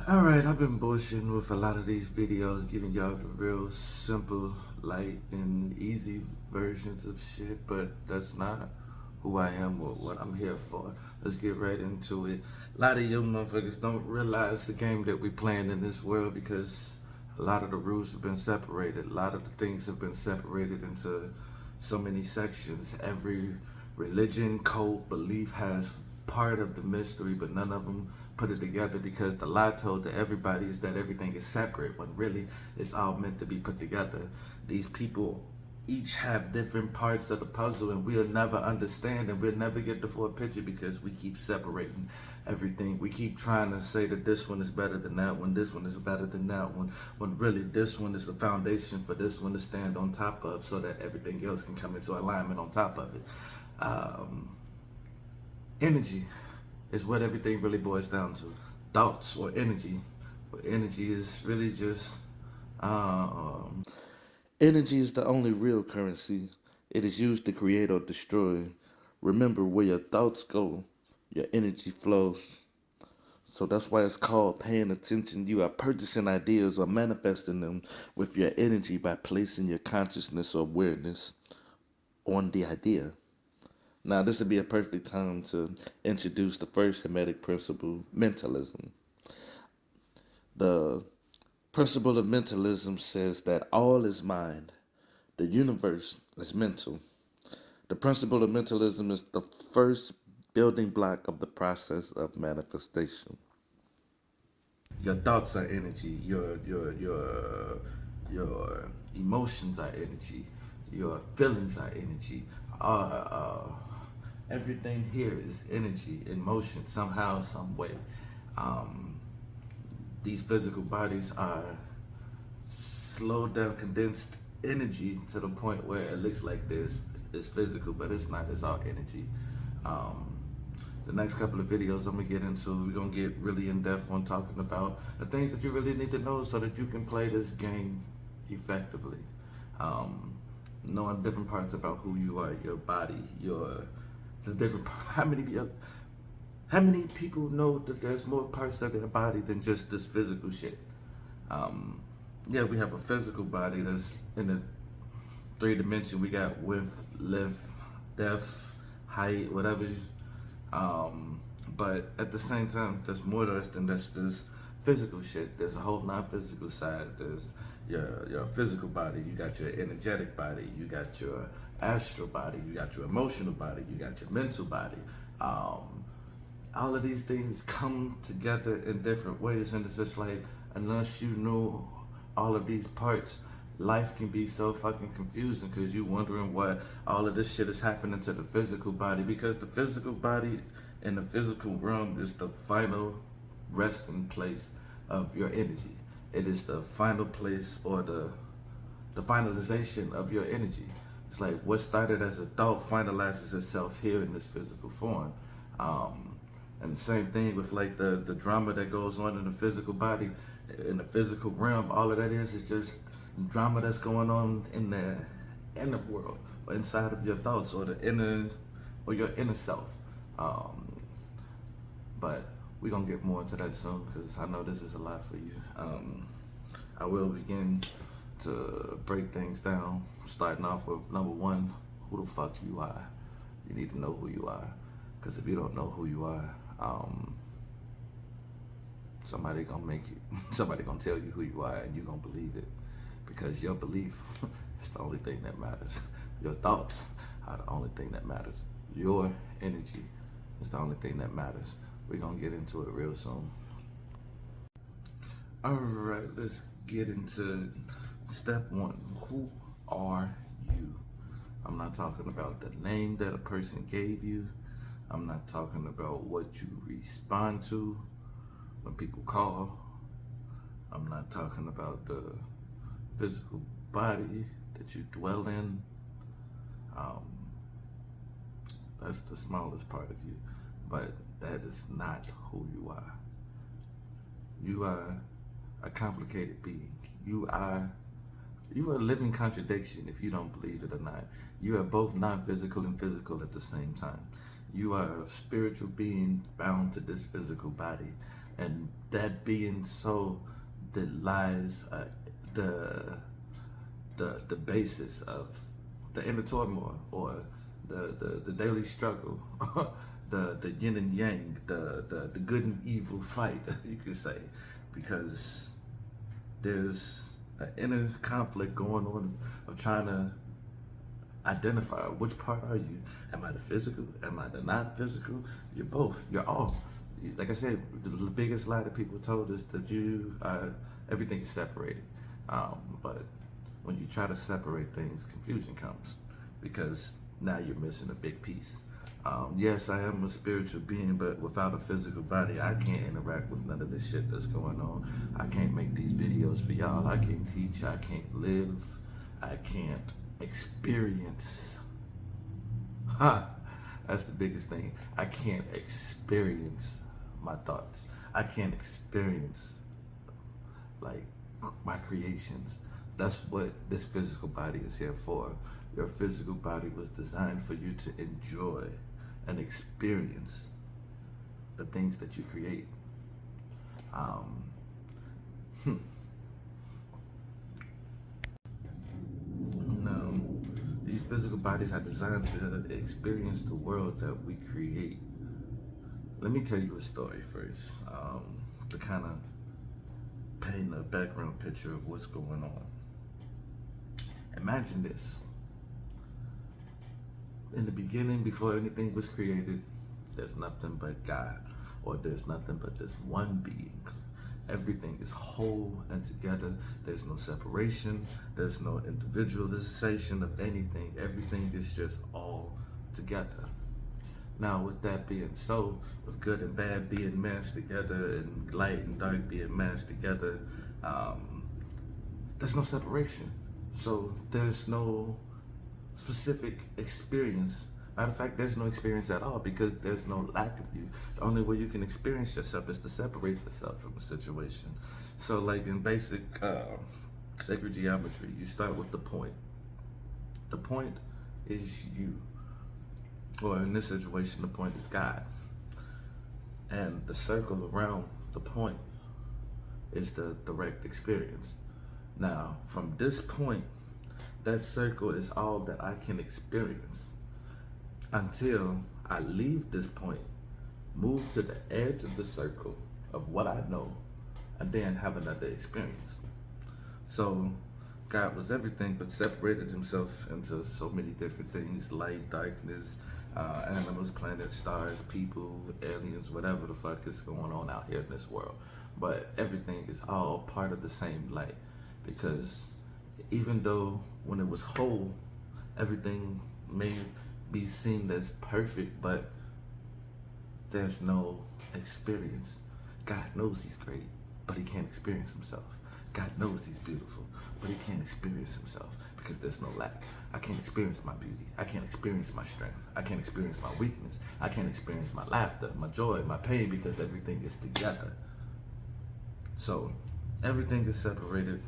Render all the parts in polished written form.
Alright, I've been bullshitting with a lot of these videos, giving y'all the real simple, light, and easy versions of shit, but that's not who I am or what I'm here for. Let's get right into it. A lot of you motherfuckers don't realize the game that we playing in this world because a lot of the rules have been separated. A lot of the things have been separated into so many sections. Every religion, cult, belief has part of the mystery, but none of them put it together because the lie told to everybody is that everything is separate when really it's all meant to be put together. These people each have different parts of the puzzle and we'll never understand and we'll never get the full picture because we keep separating everything. We keep trying to say that this one is better than that one, this one is better than that one, when really this one is the foundation for this one to stand on top of so that everything else can come into alignment on top of it. Energy is what everything really boils down to. Thoughts or energy. But energy is really just energy is the only real currency. It is used to create or destroy. Remember, where your thoughts go, your energy flows. So that's why it's called paying attention. You are purchasing ideas or manifesting them with your energy by placing your consciousness or awareness on the idea. Now, this would be a perfect time to introduce the first Hermetic principle, mentalism. The principle of mentalism says that all is mind. The universe is mental. The principle of mentalism is the first building block of the process of manifestation. Your thoughts are energy. Your emotions are energy. Your feelings are energy. Everything here is energy in motion somehow, some way. These physical bodies are slowed down, condensed energy to the point where it looks like this is physical, but it's not. It's all energy. The next couple of videos I'm gonna get into, we're gonna get really in depth on talking about the things that you really need to know so that you can play this game effectively. Knowing different parts about who you are, your body, the different. How many people know that there's more parts of their body than just this physical shit? Yeah, we have a physical body that's in the three dimension. We got width, length, depth, height, whatever. But at the same time, there's more to us than just this physical shit. There's a whole non-physical side. There's your physical body. You got your energetic body. You got your astral body. You got your emotional body. You got your mental body. All of these things come together in different ways, and it's just like unless you know all of these parts, life can be so fucking confusing because you wondering what all of this shit is happening to the physical body, because the physical body in the physical realm is the final resting place of your energy. It is the final place or the finalization of your energy. It's like what started as a thought finalizes itself here in this physical form. And the same thing with like the drama that goes on in the physical body, in the physical realm. All of that is just drama that's going on in the inner world, or inside of your thoughts, or the inner, or your inner self. But we're gonna get more into that soon because I know this is a lot for you. I will begin to break things down, starting off with number one: who the fuck you are. You need to know who you are, because if you don't know who you are, somebody gonna make it. Somebody gonna tell you who you are, and you gonna believe it, because your belief is the only thing that matters. Your thoughts are the only thing that matters. Your energy is the only thing that matters. We're gonna get into it real soon. All right, let's get into step one. Who are you? I'm not talking about the name that a person gave you. I'm not talking about what you respond to when people call. I'm not talking about the physical body that you dwell in. That's the smallest part of you, but that is not who you are. You are a complicated being. You are a living contradiction if you don't believe it or not. You are both non-physical and physical at the same time. You are a spiritual being bound to this physical body. And that being so, that lies the the basis of the inner turmoil, or the daily struggle, the yin and yang, the good and evil fight, you could say, because there's an inner conflict going on of trying to identify which part are you. Am I the physical? Am I the not physical? You're both. You're all. Like I said, the biggest lie that people told us that everything is separated. But when you try to separate things, confusion comes, because now you're missing a big piece. Yes, I am a spiritual being, but without a physical body, I can't interact with none of this shit that's going on. I can't make these videos for y'all. I can't teach. I can't live. I can't experience. Ha! That's the biggest thing. I can't experience my thoughts. I can't experience, like, my creations. That's what this physical body is here for. Your physical body was designed for you to enjoy and experience the things that you create. No, these physical bodies are designed to experience the world that we create. Let me tell you a story first, to kind of paint a background picture of what's going on. Imagine this. In the beginning, before anything was created, there's nothing but God, or there's nothing but this one being. Everything is whole and together. There's no separation. There's no individualization of anything. Everything is just all together. Now, with that being so, with good and bad being mashed together, and light and dark being mashed together, there's no separation. So there's no specific experience. Matter of fact, there's no experience at all, because there's no lack of you. The only way you can experience yourself is to separate yourself from a situation. So, like in basic sacred geometry, you start with the point. The point is you. Or in this situation, the point is God. And the circle around the point is the direct experience. Now, from this point, that circle is all that I can experience until I leave this point, move to the edge of the circle of what I know, and then have another experience. So God was everything, but separated himself into so many different things: light, darkness, animals, planets, stars, people, aliens, whatever the fuck is going on out here in this world. But everything is all part of the same light, because even though when it was whole, everything may be seen as perfect, but there's no experience. God knows he's great, but he can't experience himself. God knows he's beautiful, but he can't experience himself, because there's no lack. I can't experience my beauty. I can't experience my strength. I can't experience my weakness. I can't experience my laughter, my joy, my pain, because everything is together. So everything is separated,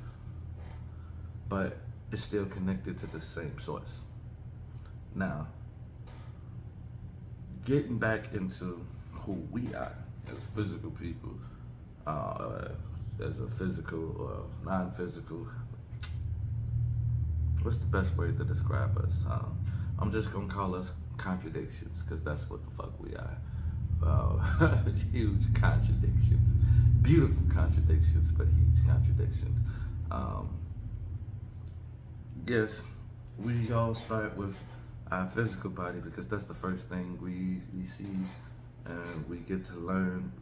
but it's still connected to the same source. Now, getting back into who we are as physical people, as a physical or non-physical, what's the best way to describe us? I'm just gonna call us contradictions, because that's what the fuck we are. Huge contradictions, beautiful contradictions, but huge contradictions. Yes, we all start with our physical body, because that's the first thing we see, and we get to learn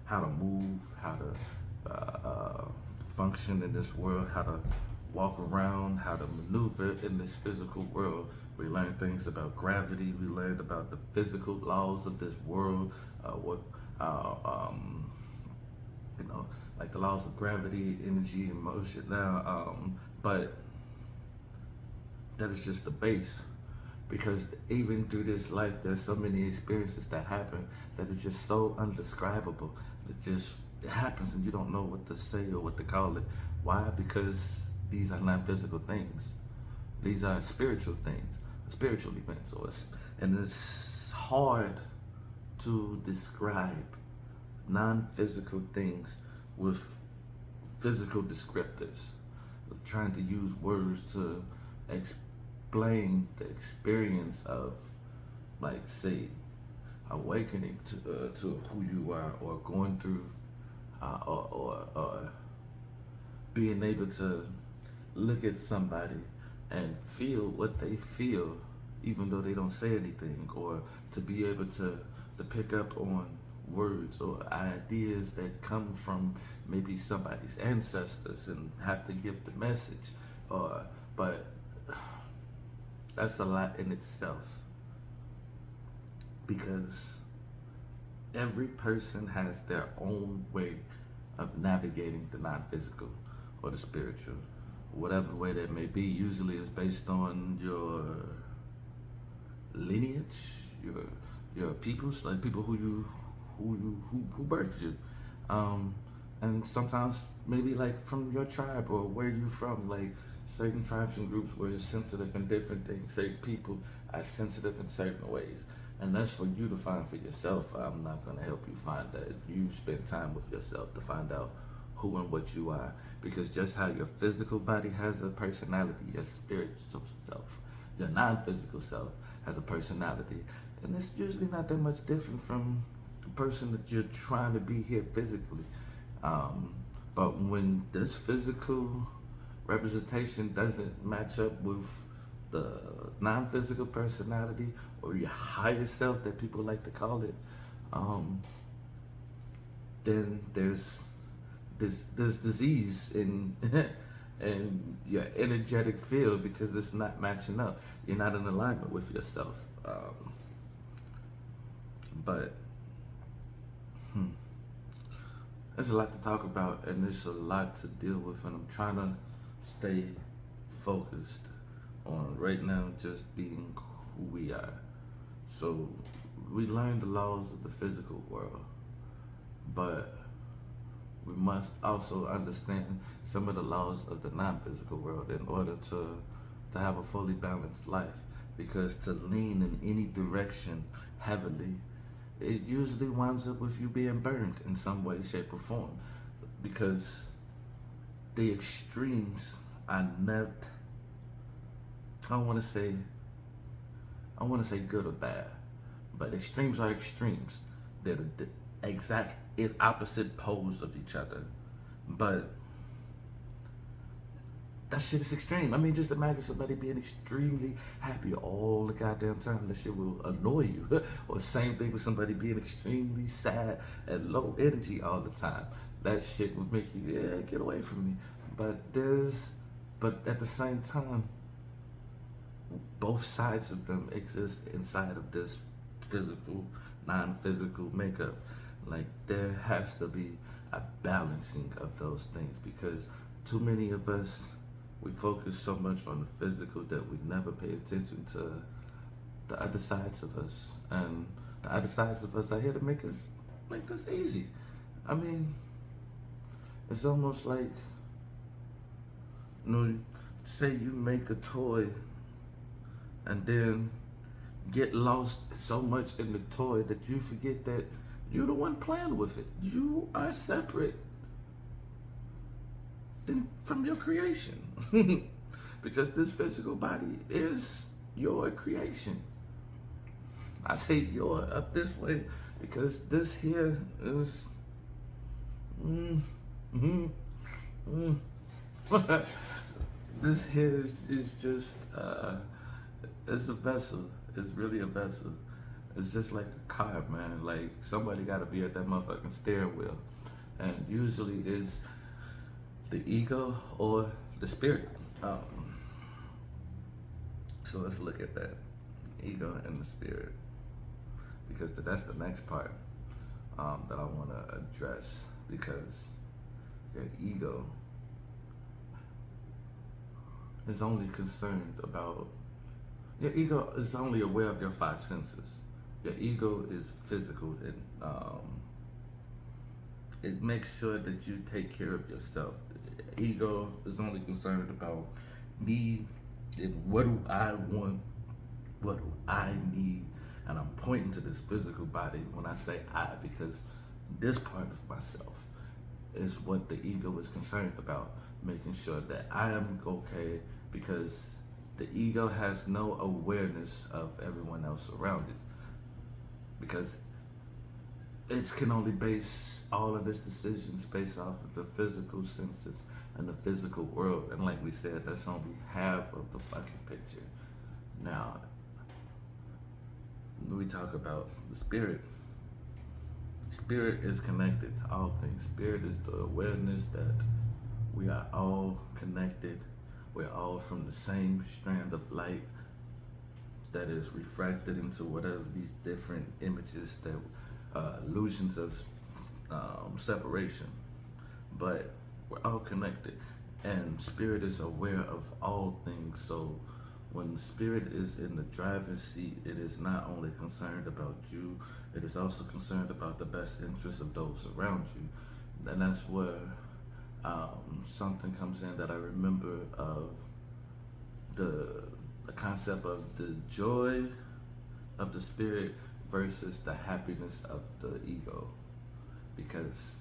how to move, how to function in this world, how to walk around, how to maneuver in this physical world. We learn things about gravity. We learned about the physical laws of this world, like the laws of gravity, energy, and motion. Now, but that is just the base, because even through this life, there's so many experiences that happen that it's just so undescribable. It happens, and you don't know what to say or what to call it. Why? Because these are not physical things. These are spiritual things, spiritual events, and it's hard to describe non-physical things with physical descriptors, trying to use words to explain the experience of, like, say, awakening to who you are, or going through, or being able to look at somebody and feel what they feel, even though they don't say anything, or to be able to pick up on words or ideas that come from maybe somebody's ancestors and have to give the message. Or, but that's a lot in itself, because every person has their own way of navigating the non-physical or the spiritual, whatever way that may be. Usually it's based on your lineage, your peoples, like people who birthed you, and sometimes maybe like from your tribe or where you from. Like certain tribes and groups were sensitive in different things. Certain people are sensitive in certain ways, and that's for you to find for yourself. I'm not gonna help you find that. You spend time with yourself to find out who and what you are, because just how your physical body has a personality, your spiritual self, your non-physical self has a personality, and it's usually not that much different from the person that you're trying to be here physically. But when this physical representation doesn't match up with the non-physical personality, or your higher self that people like to call it, then there's disease in in your energetic field, because it's not matching up. You're not in alignment with yourself. But there's a lot to talk about, and there's a lot to deal with, and I'm trying to stay focused on right now just being who we are. So we learn the laws of the physical world, but we must also understand some of the laws of the non-physical world in order to have a fully balanced life. Because to lean in any direction heavily, it usually winds up with you being burned in some way, shape, or form. Because the extremes are not, I want to say good or bad, but extremes are extremes. They're the exact opposite poles of each other. But that shit is extreme. I mean, just imagine somebody being extremely happy all the goddamn time. That shit will annoy you. Or same thing with somebody being extremely sad and low energy all the time. That shit would make you, yeah, get away from me. But at the same time, both sides of them exist inside of this physical, non-physical makeup. Like, there has to be a balancing of those things, because too many of us, we focus so much on the physical that we never pay attention to the other sides of us. And the other sides of us are here to make this easy. I mean, it's almost like, say you make a toy and then get lost so much in the toy that you forget that you're the one playing with it. You are separate from your creation. Because this physical body is your creation. I say your up this way because this here is this here is just it's a vessel. It's really a vessel. It's just like a car, man. Like, somebody got to be at that motherfucking steering wheel, and usually is the ego or the spirit. So let's look at that, ego and the spirit, because that's the next part that I want to address. Because your ego is only concerned about, your ego is only aware of your five senses. Your ego is physical, and it makes sure that you take care of yourself. The ego is only concerned about me and what do I want, what do I need, and I'm pointing to this physical body when I say I, because This part of myself is what the ego is concerned about, making sure that I am okay, because the ego has no awareness of everyone else around it, because it can only base all of its decisions based off of the physical senses and the physical world. And like we said, that's only half of the fucking picture. Now, when we talk about the spirit, spirit is connected to all things. Spirit is the awareness that we are all connected. We're all from the same strand of light that is refracted into whatever these different images that illusions of separation, but we're all connected, and spirit is aware of all things. So when spirit is in the driver's seat, it is not only concerned about you, it is also concerned about the best interests of those around you. And that's where something comes in that I remember of the concept of the joy of the spirit versus the happiness of the ego. Because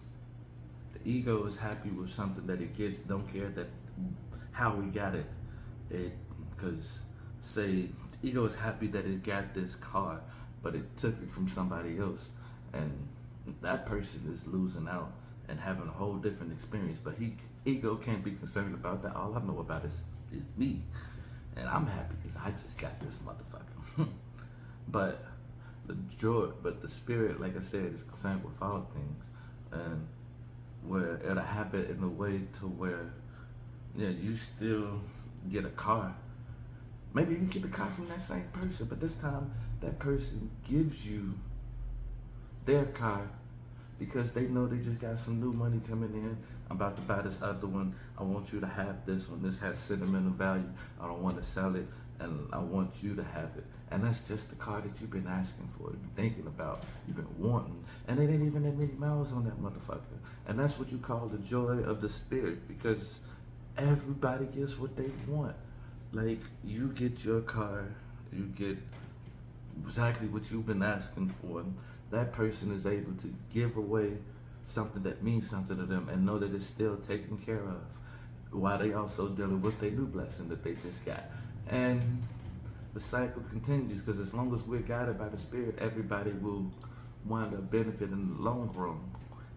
the ego is happy with something that it gets, don't care that how we got it. Because say the ego is happy that it got this car, but it took it from somebody else, and that person is losing out and having a whole different experience. But ego can't be concerned about that. All I know about is me, and I'm happy because I just got this motherfucker. But the spirit, like I said, is concerned with all things, and where it'll have it in a way to where, yeah, you still get a car. Maybe you get the car from that same person, but this time that person gives you their car because they know they just got some new money coming in. I'm about to buy this other one. I want you to have this one. This has sentimental value. I don't want to sell it, and I want you to have it. And that's just the car that you've been asking for, you've been thinking about, you've been wanting. And it ain't even that many miles on that motherfucker. And that's what you call the joy of the spirit, because everybody gets what they want. Like, you get your car, you get exactly what you've been asking for. That person is able to give away something that means something to them and know that it's still taken care of, while they also dealing with their new blessing that they just got. And the cycle continues, because as long as we're guided by the spirit, everybody will wind up benefiting in the long run,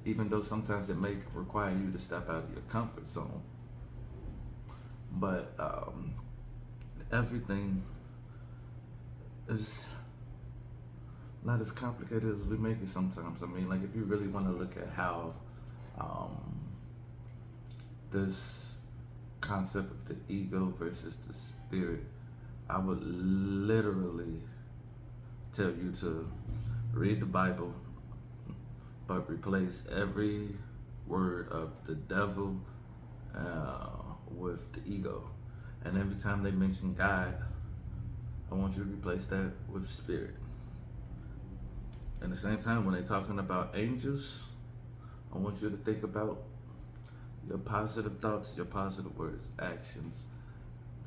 even though sometimes it may require you to step out of your comfort zone. But everything is not as complicated as we make it sometimes. I mean, like, if you really want to look at how this concept of the ego versus the spirit, I would literally tell you to read the Bible, but replace every word of the devil with the ego. And every time they mention God, I want you to replace that with spirit. At the same time, when they're talking about angels, I want you to think about your positive thoughts, your positive words, actions,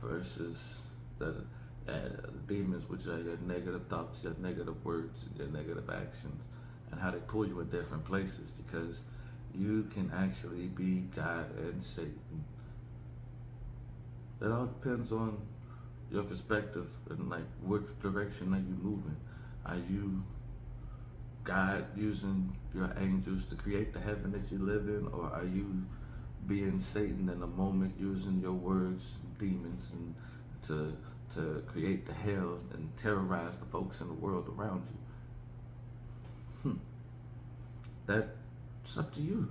versus the demons, which are your negative thoughts, your negative words, and your negative actions, and how they pull you in different places, because you can actually be God and Satan. It all depends on your perspective and like which direction are you moving. Are you God using your angels to create the heaven that you live in, or are you being Satan in a moment using your words, demons, and to create the hell and terrorize the folks in the world around you? That's up to you,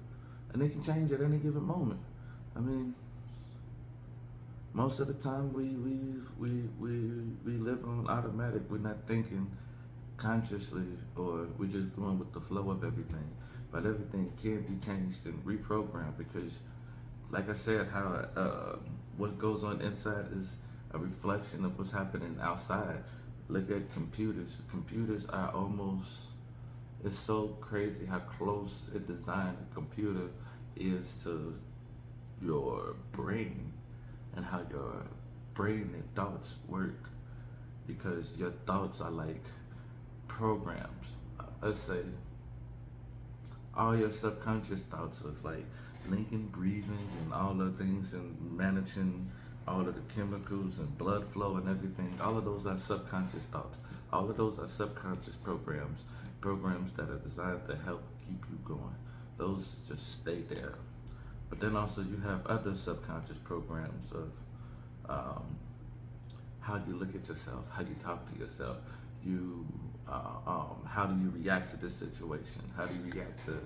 and they can change at any given moment. I mean, most of the time we live on automatic. We're not thinking consciously, or we're just going with the flow of everything. But everything can be changed and reprogrammed, because, like I said, how what goes on inside is a reflection of what's happening outside. Look at computers. Computers are almost, it's so crazy how close a design a computer is to your brain, and how your brain and thoughts work, because your thoughts are like programs. Let's say all your subconscious thoughts of like linking breathing and all the things and managing all of the chemicals and blood flow and everything. All of those are subconscious thoughts. All of those are subconscious programs that are designed to help keep you going. Those just stay there. But then also you have other subconscious programs of how you look at yourself, how you talk to yourself, how do you react to this situation? How do you react to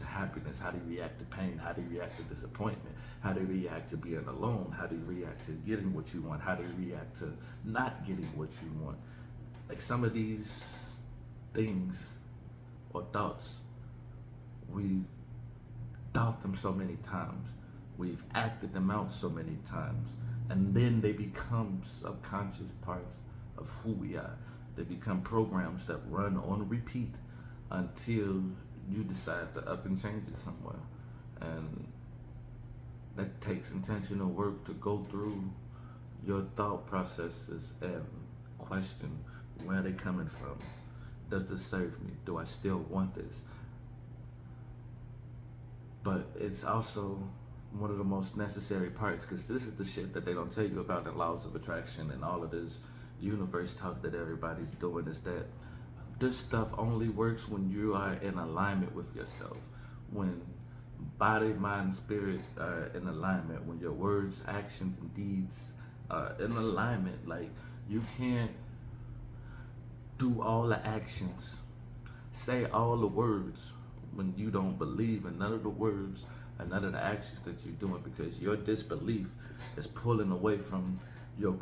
happiness? How do you react to pain? How do you react to disappointment? How do you react to being alone? How do you react to getting what you want? How do you react to not getting what you want? Like some of these things or thoughts, we've thought them so many times. We've acted them out so many times. And then they become subconscious parts of who we are. They become programs that run on repeat until you decide to up and change it somewhere. And that takes intentional work to go through your thought processes and question where they're coming from. Does this serve me? Do I still want this? But it's also one of the most necessary parts, because this is the shit that they don't tell you about in laws of attraction and all of this universe talk that everybody's doing, is that this stuff only works when you are in alignment with yourself. When body, mind, spirit are in alignment, when your words, actions, and deeds are in alignment. Like, you can't do all the actions, say all the words when you don't believe in none of the words and none of the actions that you're doing, because your disbelief is pulling away from your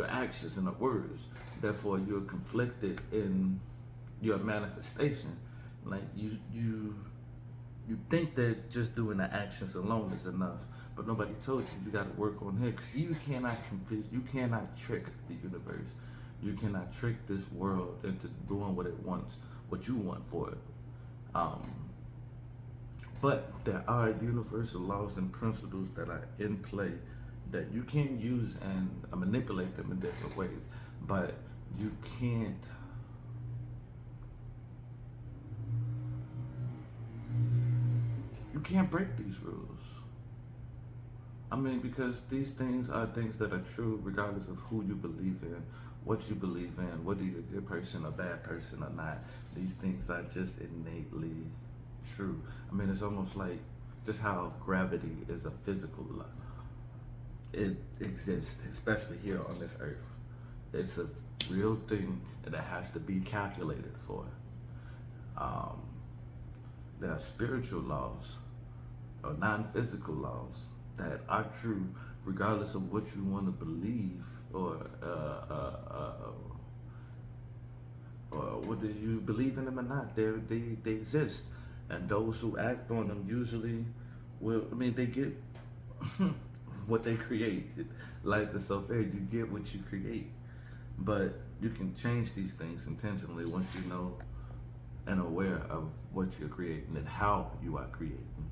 actions and the words. Therefore, you're conflicted in your manifestation. Like you think that just doing the actions alone is enough, but nobody told you got to work on here, because you cannot trick the universe. You cannot trick this world into doing what it wants, what you want for it. But there are universal laws and principles that are in play that you can use and manipulate them in different ways. But you can't break these rules. I mean, because these things are things that are true regardless of who you believe in, what you believe in, whether you're a good person, a bad person or not. These things are just innately true. I mean, it's almost like just how gravity is a physical law. It exists, especially here on this earth. It's a real thing that has to be calculated for. There are spiritual laws or non-physical laws that are true regardless of what you want to believe or whether you believe in them or not. They exist, and those who act on them usually will. I mean, they get what they create. Life is so fair. You get what you create, but you can change these things intentionally once you know and aware of what you're creating and how you are creating.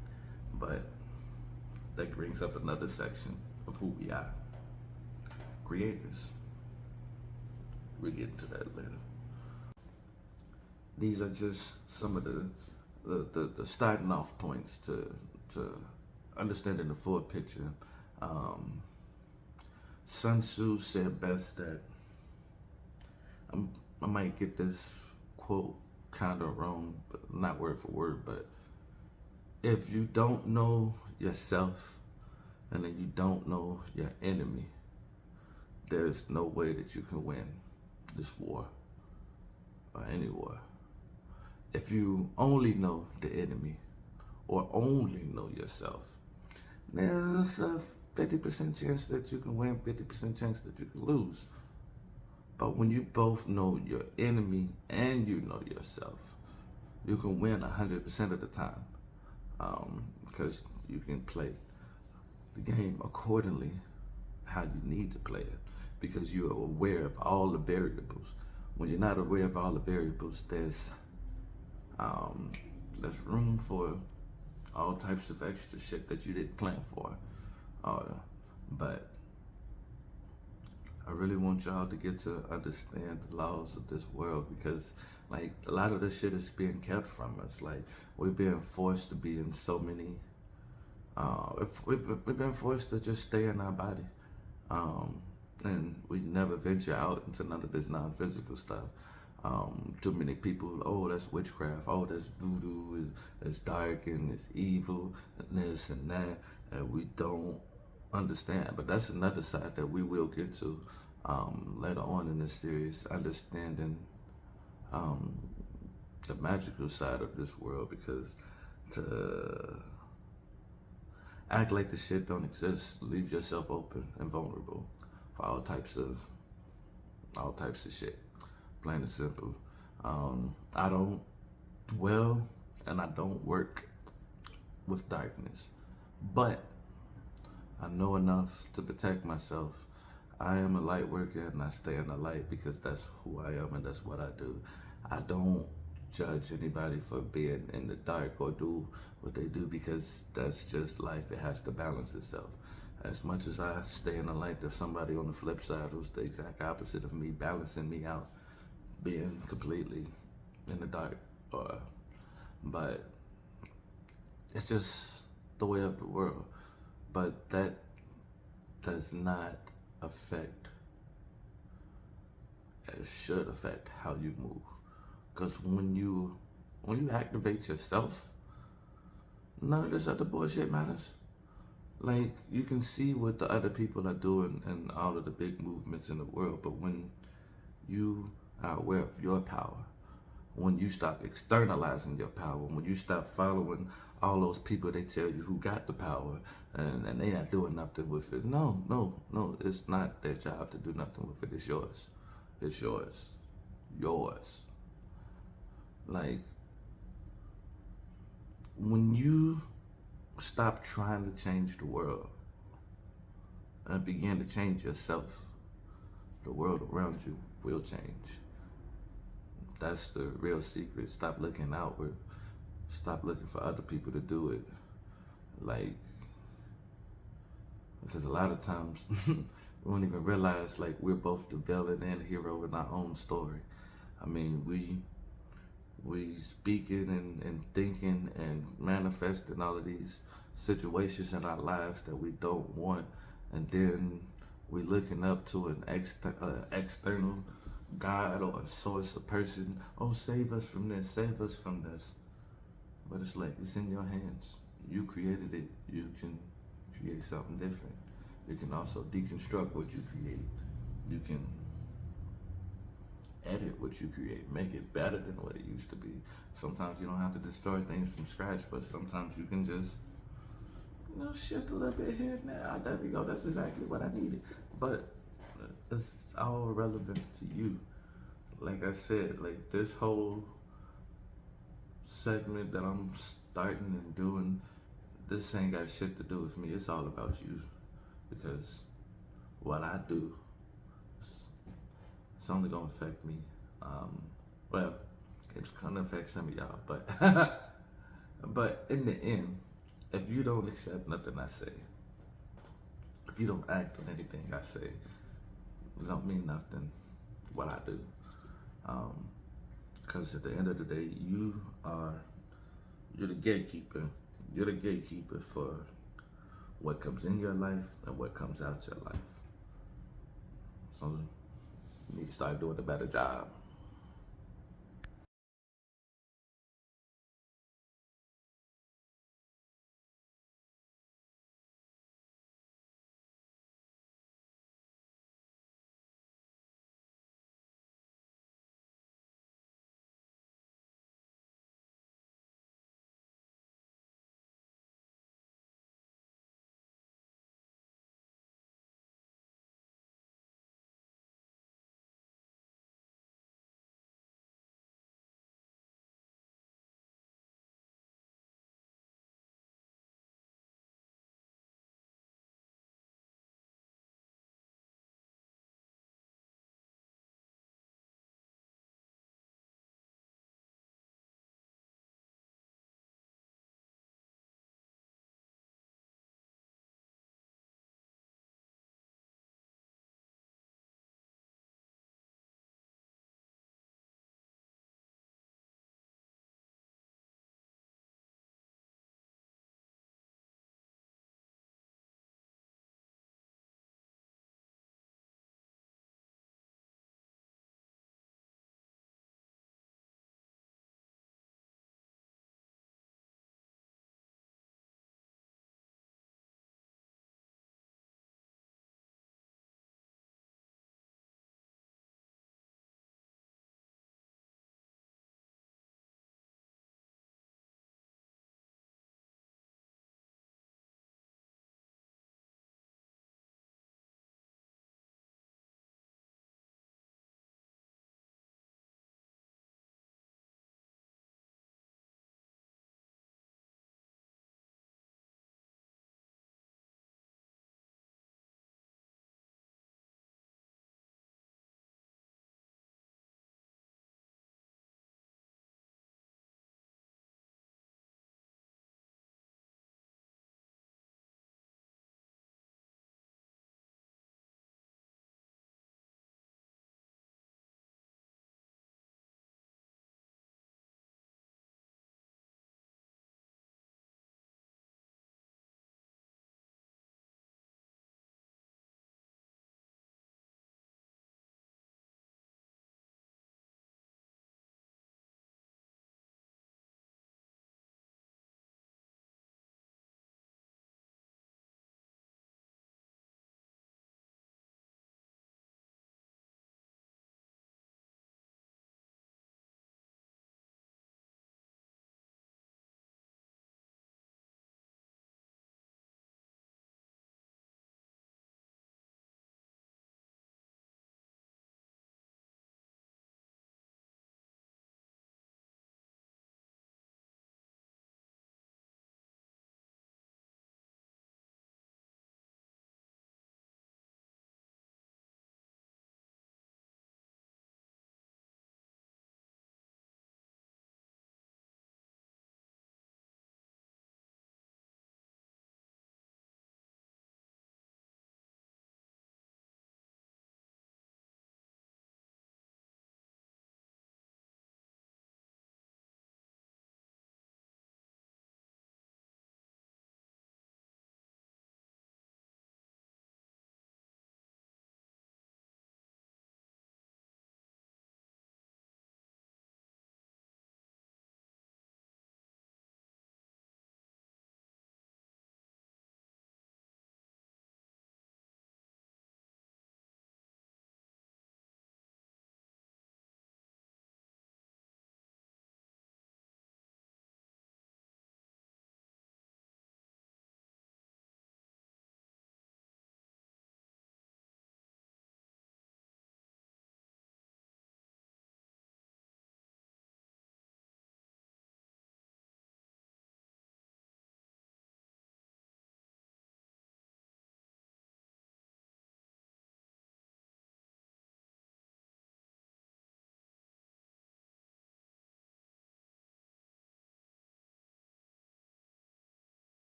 But that brings up another section of who we are. Creators. We'll get into that later. These are just some of the starting off points to understanding the full picture. Sun Tzu said best that, I might get this quote kind of wrong, but not word for word, but if you don't know yourself and then you don't know your enemy, there's no way that you can win this war or any war. If you only know the enemy or only know yourself, there's a 50% chance that you can win, 50% chance that you can lose. But when you both know your enemy and you know yourself, you can win 100% of the time, because you can play the game accordingly how you need to play it, because you are aware of all the variables. When you're not aware of all the variables, there's room for all types of extra shit that you didn't plan for. But I really want y'all to get to understand the laws of this world, because Like a lot of this shit is being kept from us. Like we're being forced to be in so many. We've been forced to just stay in our body, and we never venture out into none of this non-physical stuff. Too many people, oh, that's witchcraft, oh, that's voodoo, it's dark and it's evil, and this and that, and we don't understand. But that's another side that we will get to later on in this series, understanding the magical side of this world, because to act like the shit don't exist, leave yourself open and vulnerable for all types of shit. Plain and simple. I don't dwell and I don't work with darkness, but I know enough to protect myself. I am a light worker and I stay in the light because that's who I am and that's what I do. I don't judge anybody for being in the dark or do what they do because that's just life. It has to balance itself. As much as I stay in the light, there's somebody on the flip side who's the exact opposite of me, balancing me out, being completely in the dark. But it's just the way of the world. But that does not affect, it should affect how you move. Because when you activate yourself, none of this other bullshit matters. Like you can see what the other people are doing and all of the big movements in the world, but when you are aware of your power, when you stop externalizing your power, when you stop following all those people they tell you who got the power and they not doing nothing with it. No, it's not their job to do nothing with it. It's yours. It's yours. Yours. Like when you stop trying to change the world and begin to change yourself, the world around you will change. That's the real secret. Stop looking outward. Stop looking for other people to do it. Like, because a lot of times we don't even realize like we're both the villain and hero in our own story. I mean, we speaking and thinking and manifesting all of these situations in our lives that we don't want, and then we looking up to an external God or a source, a person. Oh, save us from this, save us from this. But it's like it's in your hands. You created it. You can create something different. You can also deconstruct what you create. You can edit what you create, make it better than what it used to be. Sometimes you don't have to destroy things from scratch, but sometimes you can just, shift a little bit here and there. There we go. That's exactly what I needed. But it's all relevant to you. Like I said, like this whole segment that I'm starting and doing, this ain't got shit to do with me. It's all about you. Because what I do, it's only gonna affect me. Well, it's gonna affect some of y'all, but but in the end, if you don't accept nothing I say, if you don't act on anything I say, it don't mean nothing what I do. Because at the end of the day, you're the gatekeeper. You're the gatekeeper for what comes in your life and what comes out your life. So you need to start doing a better job.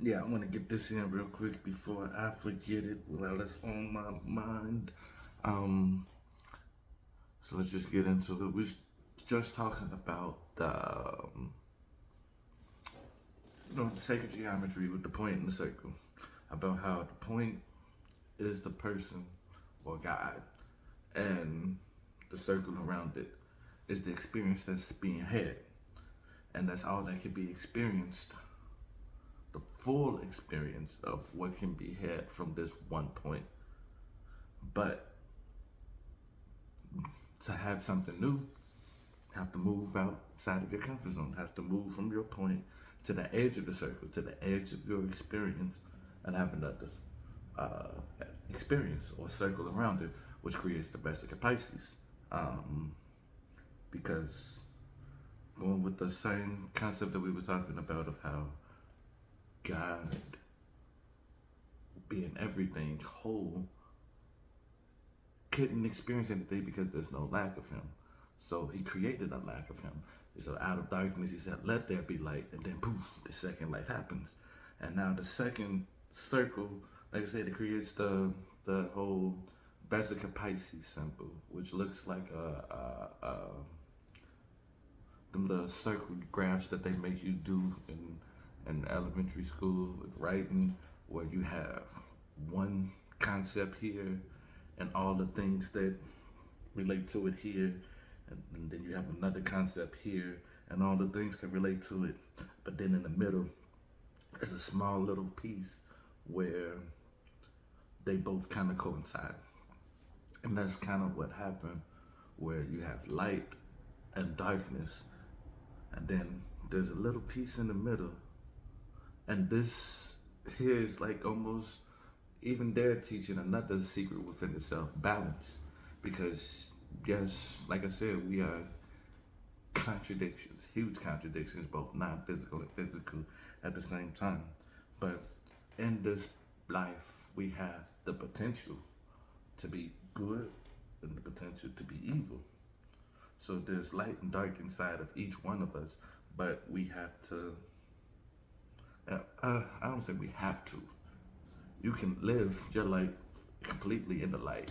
Yeah, I want to get this in real quick before I forget it while it's on my mind. Um, so let's just get into it. We're just talking about the sacred geometry with the point and the circle, about how the point is the person or God, and the circle around it is the experience that's being had, and that's all that can be experienced, the full experience of what can be had from this one point. But to have something new, have to move outside of your comfort zone, have to move from your point to the edge of the circle, to the edge of your experience, and have another uh, experience or circle around it, which creates the Vesica Pisces. Um, because going with the same concept that we were talking about of how God being everything whole couldn't experience anything because there's no lack of him. So he created a lack of him. So out of darkness, he said, let there be light. And then poof, the second light happens. And now the second circle, like I said, it creates the whole Vesica Pisces symbol, which looks like the little circle graphs that they make you do in elementary school with writing, where you have one concept here and all the things that relate to it here, and then you have another concept here and all the things that relate to it. But then in the middle, there's a small little piece where they both kind of coincide. And that's kind of what happened, where you have light and darkness, and then there's a little piece in the middle. And this here is like almost, even they're teaching another secret within itself, balance. Because, yes, like I said, we are contradictions, huge contradictions, both non physical and physical at the same time. But in this life, we have the potential to be good and the potential to be evil. So there's light and dark inside of each one of us, but we have to. I don't say we have to. You can live your life completely in the light.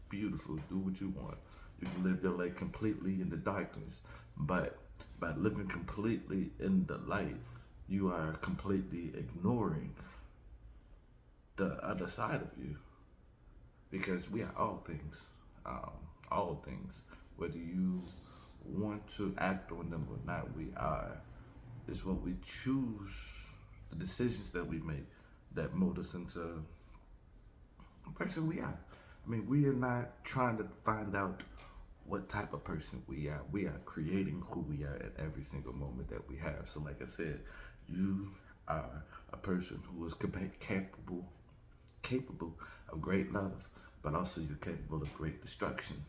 Beautiful. Do what you want. You can live your life completely in the darkness. But by living completely in the light, you are completely ignoring the other side of you. Because we are all things. All things. Whether you want to act on them or not, we are. It's what we choose, the decisions that we make, that mold us into the person we are. I mean, we are not trying to find out what type of person we are. We are creating who we are at every single moment that we have. So, like I said, you are a person who is capable of great love, but also you're capable of great destruction.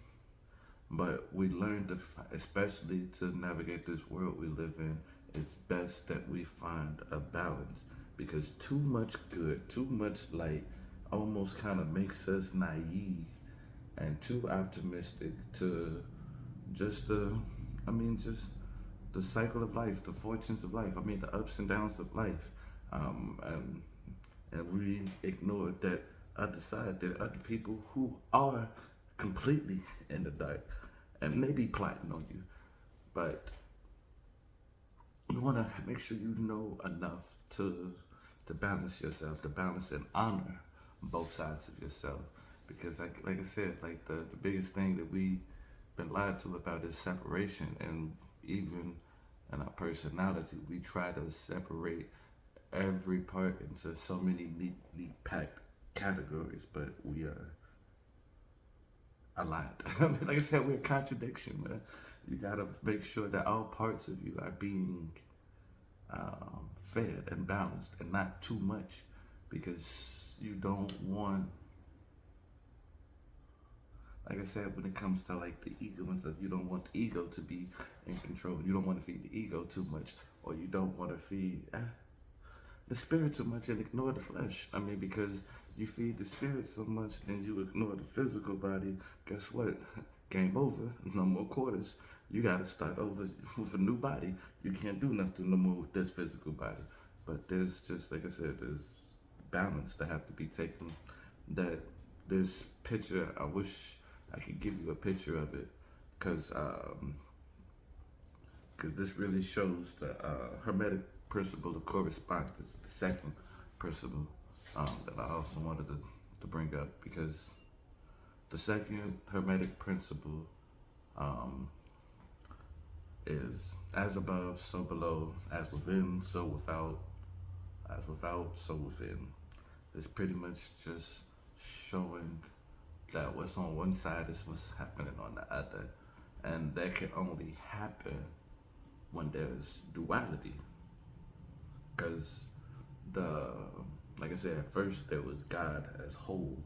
But we learn to, especially to navigate this world we live in, it's best that we find a balance, because too much good, too much light almost kind of makes us naive and too optimistic to just just the cycle of life, the fortunes of life. I mean, the ups and downs of life. Um, and, and we ignore that other side. There are other people who are completely in the dark and maybe plotting on you. But you want to make sure you know enough to balance yourself, to balance and honor both sides of yourself. Because like I said, like the biggest thing that we been lied to about is separation, and even in our personality, we try to separate every part into so many neatly packed categories, but we are a lot. I mean, like I said, we're a contradiction, man. You gotta make sure that all parts of you are being fed and balanced, and not too much, because you don't want, like I said, when it comes to like the ego and stuff, you don't want the ego to be in control. You don't want to feed the ego too much, or you don't want to feed the spirit too much and ignore the flesh. I mean, because you feed the spirit so much and you ignore the physical body, guess what? Game over. No more quarters. You got to start over with a new body. You can't do nothing no more with this physical body. But there's just, like I said, there's balance that have to be taken. That this picture, I wish I could give you a picture of it, because this really shows the Hermetic principle of correspondence, the second principle that I also wanted to bring up, because the second Hermetic principle is as above, so below, as within, so without, as without, so within. It's pretty much just showing that what's on one side is what's happening on the other. And that can only happen when there's duality. Because the, like I said, at first there was God as whole,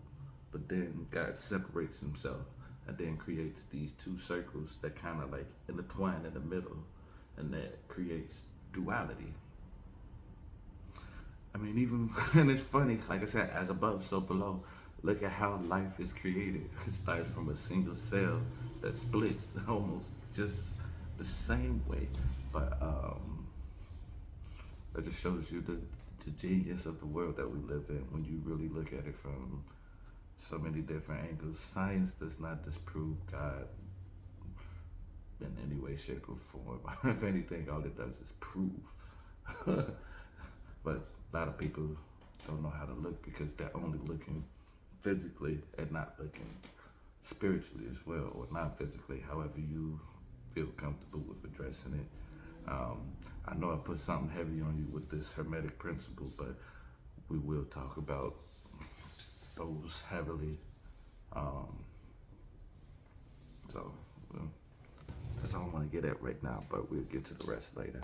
but then God separates himself and then creates these two circles that kind of like intertwine in the middle, and that creates duality. I mean, even, and it's funny, like I said, as above, so below. Look at how life is created. It starts from a single cell that splits almost just the same way. But that just shows you the genius of the world that we live in when you really look at it from so many different angles. Science does not disprove God in any way, shape, or form. If anything, all it does is prove. But a lot of people don't know how to look because they're only looking physically and not looking spiritually as well, or not physically, however you feel comfortable with addressing it. I know I put something heavy on you with this Hermetic principle, but we will talk about those heavily. So well, that's all I want to get at right now, but we'll get to the rest later.